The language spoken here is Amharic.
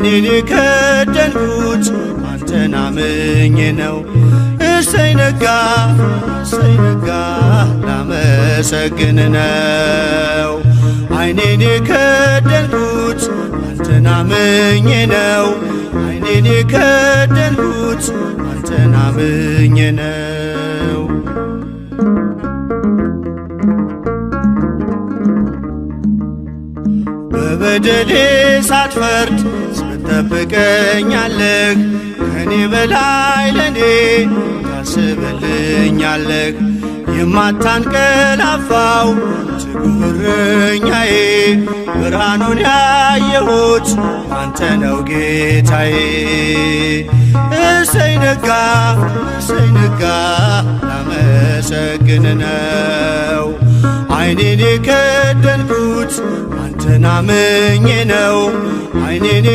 እኔን የከደንኩት አንተን አምኜ ነው። እሰይ ነጋ እሰይ ነጋ ላመሰግን ነው። ዓይኔን የከደንኩት አንተን አምኜ ነው። ዓይኔን የከደንኩት አንተን አምኜ ነው። በበደሌ ሳትፈርድ ትጠብቀኛለህ። ከኔ በላይ ለኔ ታስብልኛለህ። የማታንቀላፋው ትጉህ እረኛዬ ብርሃኑን ያየሁት አንተ ነው ጌታዬ። እሰይ ነጋ እሰይ ነጋ ላመሰግን ነው። ዓይኔን የከደንኩት አንተን አምኜ ነው። ዓይኔን